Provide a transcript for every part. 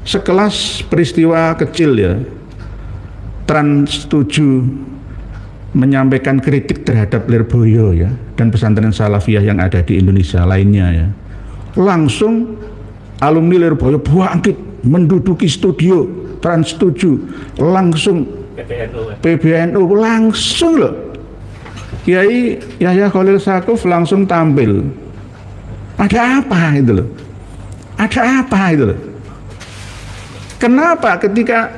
sekelas peristiwa kecil ya, Trans 7 menyampaikan kritik terhadap Lirboyo ya dan pesantren Salafiyah yang ada di Indonesia lainnya ya, langsung alumni Lirboyo bangkit menduduki studio Trans 7, langsung PBNU langsung loh, Kiai Yahya Khalil Stakuf langsung tampil. Ada apa itu loh? Ada apa itu loh? Kenapa ketika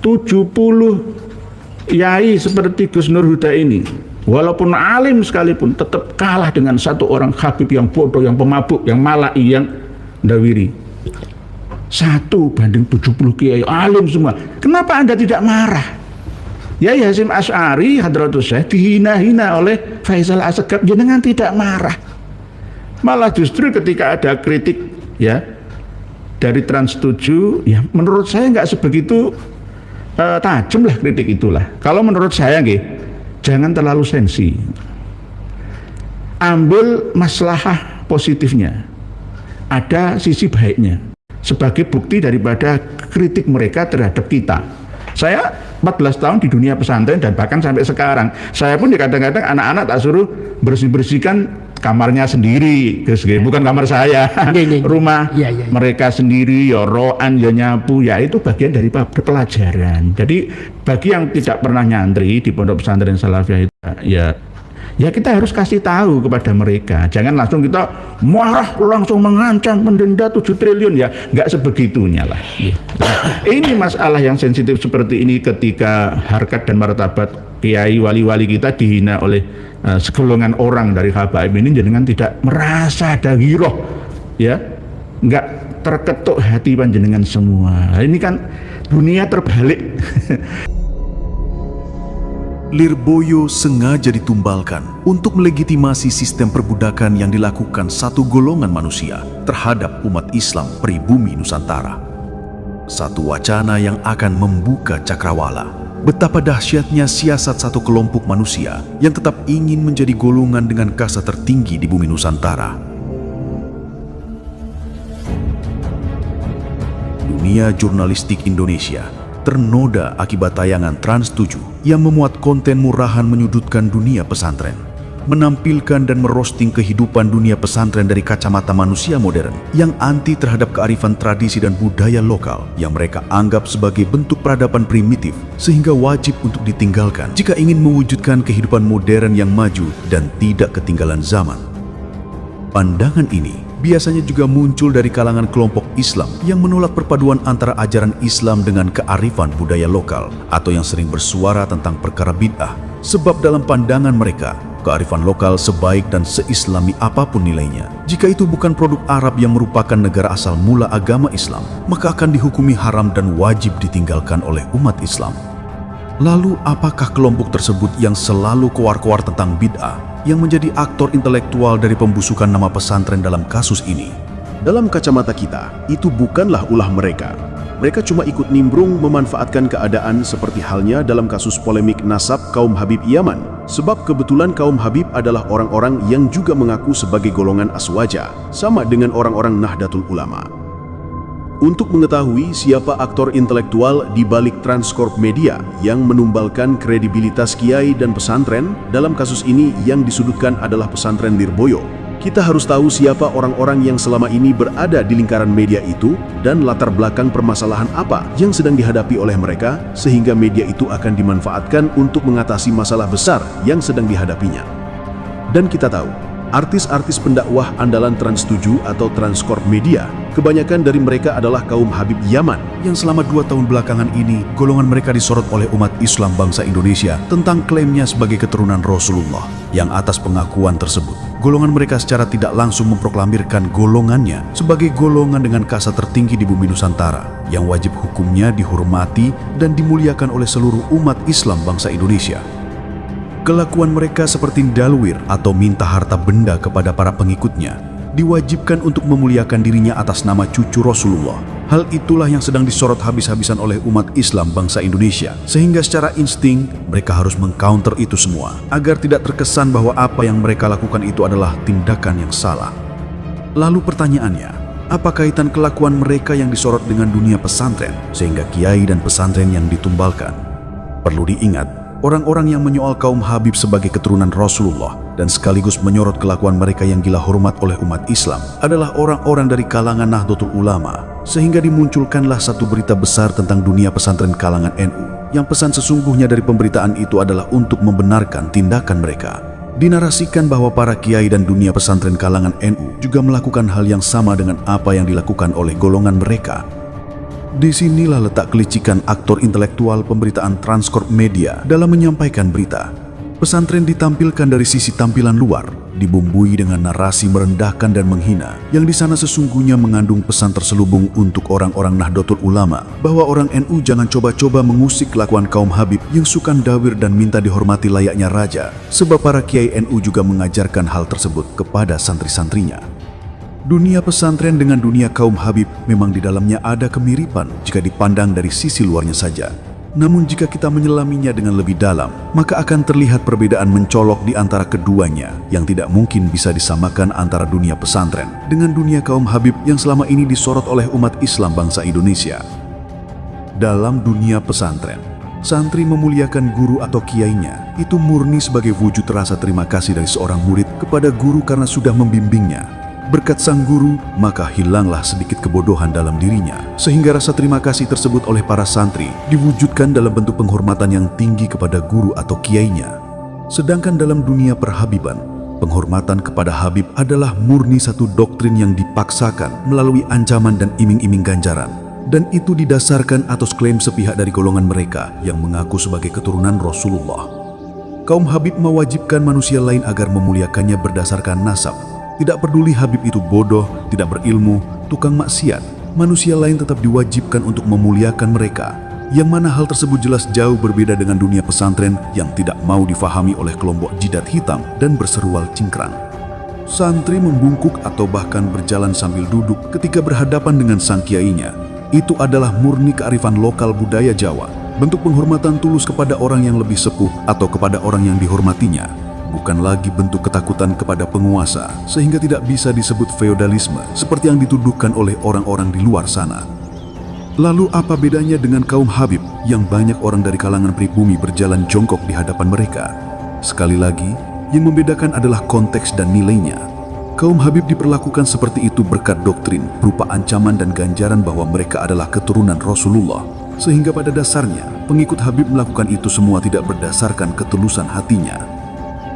70 yai seperti Gus Nur Huda ini, walaupun alim sekalipun, tetap kalah dengan satu orang Habib yang bodoh, yang pemabuk, yang malai, yang ndawiri. 1 banding 70 kiai alim semua. Kenapa Anda tidak marah? Yai Hasyim Asy'ari Hadratus Syekh dihina-hina oleh Faisal Assegaf, jenengan tidak marah. Malah justru ketika ada kritik ya dari Trans 7, ya menurut saya nggak sebegitu tajam lah kritik itulah. Kalau menurut saya nggih, jangan terlalu sensi. Ambil maslahah positifnya. Ada sisi baiknya. Sebagai bukti daripada kritik mereka terhadap kita. Saya 14 tahun di dunia pesantren dan bahkan sampai sekarang. Saya pun kadang-kadang anak-anak tak suruh bersih-bersihkan kamarnya sendiri, bukan kamar saya, rumah mereka sendiri, ya roan, ya nyapu, ya itu bagian dari pelajaran. Jadi bagi yang tidak pernah nyantri di pondok pesantren Salafiyah itu, ya kita harus kasih tahu kepada mereka. Jangan langsung kita marah, langsung mengancam, mendenda 7 triliun ya, nggak sebegitunya lah. Ini masalah yang sensitif seperti ini ketika harkat dan martabat kiai wali-wali kita dihina oleh segolongan orang dari habaib ini, jenengan tidak merasa ada giroh ya, nggak terketuk hati panjenengan semua. Ini kan dunia terbalik. Lirboyo sengaja ditumbalkan untuk melegitimasi sistem perbudakan yang dilakukan satu golongan manusia terhadap umat Islam pribumi Nusantara. Satu wacana yang akan membuka cakrawala betapa dahsyatnya siasat satu kelompok manusia yang tetap ingin menjadi golongan dengan kasta tertinggi di bumi Nusantara. Dunia jurnalistik Indonesia ternoda akibat tayangan Trans 7 yang memuat konten murahan menyudutkan dunia pesantren, menampilkan dan merosting kehidupan dunia pesantren dari kacamata manusia modern yang anti terhadap kearifan tradisi dan budaya lokal yang mereka anggap sebagai bentuk peradaban primitif sehingga wajib untuk ditinggalkan jika ingin mewujudkan kehidupan modern yang maju dan tidak ketinggalan zaman. Pandangan ini biasanya juga muncul dari kalangan kelompok Islam yang menolak perpaduan antara ajaran Islam dengan kearifan budaya lokal atau yang sering bersuara tentang perkara bid'ah, sebab dalam pandangan mereka kearifan lokal sebaik dan seislami apapun nilainya, jika itu bukan produk Arab yang merupakan negara asal mula agama Islam, maka akan dihukumi haram dan wajib ditinggalkan oleh umat Islam. Lalu apakah kelompok tersebut yang selalu koar-koar tentang bid'ah yang menjadi aktor intelektual dari pembusukan nama pesantren dalam kasus ini? Dalam kacamata kita, itu bukanlah ulah mereka. Mereka cuma ikut nimbrung memanfaatkan keadaan seperti halnya dalam kasus polemik nasab kaum Habib Yaman. Sebab kebetulan kaum Habib adalah orang-orang yang juga mengaku sebagai golongan Aswaja, sama dengan orang-orang Nahdlatul Ulama. Untuk mengetahui siapa aktor intelektual di balik Transcorp Media yang menumbalkan kredibilitas kiai dan pesantren, dalam kasus ini yang disudutkan adalah pesantren Lirboyo, kita harus tahu siapa orang-orang yang selama ini berada di lingkaran media itu dan latar belakang permasalahan apa yang sedang dihadapi oleh mereka sehingga media itu akan dimanfaatkan untuk mengatasi masalah besar yang sedang dihadapinya. Dan kita tahu, artis-artis pendakwah andalan Trans 7 atau Transcorp Media, kebanyakan dari mereka adalah kaum Habib Yaman yang selama 2 tahun belakangan ini golongan mereka disorot oleh umat Islam bangsa Indonesia tentang klaimnya sebagai keturunan Rasulullah, yang atas pengakuan tersebut golongan mereka secara tidak langsung memproklamirkan golongannya sebagai golongan dengan kasta tertinggi di bumi Nusantara yang wajib hukumnya dihormati dan dimuliakan oleh seluruh umat Islam bangsa Indonesia. Kelakuan mereka seperti dalwir atau minta harta benda kepada para pengikutnya diwajibkan untuk memuliakan dirinya atas nama cucu Rasulullah. Hal itulah yang sedang disorot habis-habisan oleh umat Islam bangsa Indonesia, sehingga secara insting mereka harus mengcounter itu semua agar tidak terkesan bahwa apa yang mereka lakukan itu adalah tindakan yang salah. Lalu pertanyaannya, Apa kaitan kelakuan mereka yang disorot dengan dunia pesantren sehingga kiai dan pesantren yang ditumbalkan? Perlu diingat, orang-orang yang menyoal kaum Habib sebagai keturunan Rasulullah dan sekaligus menyorot kelakuan mereka yang gila hormat oleh umat Islam adalah orang-orang dari kalangan Nahdlatul Ulama, sehingga dimunculkanlah satu berita besar tentang dunia pesantren kalangan NU yang pesan sesungguhnya dari pemberitaan itu adalah untuk membenarkan tindakan mereka. Dinarasikan bahwa para kiai dan dunia pesantren kalangan NU juga melakukan hal yang sama dengan apa yang dilakukan oleh golongan mereka. Disinilah letak kelicikan aktor intelektual pemberitaan Transcorp Media dalam menyampaikan berita. Pesantren ditampilkan dari sisi tampilan luar, dibumbui dengan narasi merendahkan dan menghina, yang di sana sesungguhnya mengandung pesan terselubung untuk orang-orang Nahdlatul Ulama bahwa orang NU jangan coba-coba mengusik kelakuan kaum Habib yang sukan dawir dan minta dihormati layaknya raja, sebab para kiai NU juga mengajarkan hal tersebut kepada santri-santrinya. Dunia pesantren dengan dunia kaum Habib memang di dalamnya ada kemiripan jika dipandang dari sisi luarnya saja. Namun jika kita menyelaminya dengan lebih dalam, maka akan terlihat perbedaan mencolok di antara keduanya yang tidak mungkin bisa disamakan antara dunia pesantren dengan dunia kaum Habib yang selama ini disorot oleh umat Islam bangsa Indonesia. Dalam dunia pesantren, santri memuliakan guru atau kiainya itu murni sebagai wujud rasa terima kasih dari seorang murid kepada guru karena sudah membimbingnya. Berkat sang guru, maka hilanglah sedikit kebodohan dalam dirinya, sehingga rasa terima kasih tersebut oleh para santri diwujudkan dalam bentuk penghormatan yang tinggi kepada guru atau kiainya. Sedangkan dalam dunia perhabiban, penghormatan kepada Habib adalah murni satu doktrin yang dipaksakan melalui ancaman dan iming-iming ganjaran. Dan itu didasarkan atas klaim sepihak dari golongan mereka yang mengaku sebagai keturunan Rasulullah. Kaum Habib mewajibkan manusia lain agar memuliakannya berdasarkan nasab. Tidak peduli Habib itu bodoh, tidak berilmu, tukang maksiat, manusia lain tetap diwajibkan untuk memuliakan mereka, yang mana hal tersebut jelas jauh berbeda dengan dunia pesantren yang tidak mau difahami oleh kelompok jidat hitam dan berserual cingkrang. Santri membungkuk atau bahkan berjalan sambil duduk ketika berhadapan dengan sang kiainya. Itu adalah murni kearifan lokal budaya Jawa, bentuk penghormatan tulus kepada orang yang lebih sepuh atau kepada orang yang dihormatinya. Bukan lagi bentuk ketakutan kepada penguasa, sehingga tidak bisa disebut feodalisme seperti yang dituduhkan oleh orang-orang di luar sana. Lalu apa bedanya dengan kaum Habib yang banyak orang dari kalangan pribumi berjalan jongkok di hadapan mereka? Sekali lagi, yang membedakan adalah konteks dan nilainya. Kaum Habib diperlakukan seperti itu berkat doktrin berupa ancaman dan ganjaran bahwa mereka adalah keturunan Rasulullah, sehingga pada dasarnya pengikut Habib melakukan itu semua tidak berdasarkan ketulusan hatinya.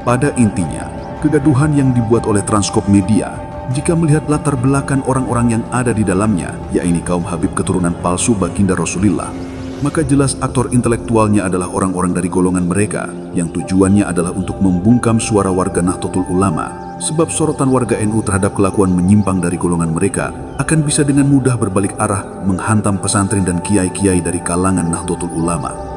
Pada intinya, kegaduhan yang dibuat oleh Transcorp Media jika melihat latar belakang orang-orang yang ada di dalamnya, yakni kaum Habib keturunan palsu baginda Rasulullah, maka jelas aktor intelektualnya adalah orang-orang dari golongan mereka yang tujuannya adalah untuk membungkam suara warga Nahdlatul Ulama, sebab sorotan warga NU terhadap kelakuan menyimpang dari golongan mereka akan bisa dengan mudah berbalik arah menghantam pesantren dan kiai-kiai dari kalangan Nahdlatul Ulama.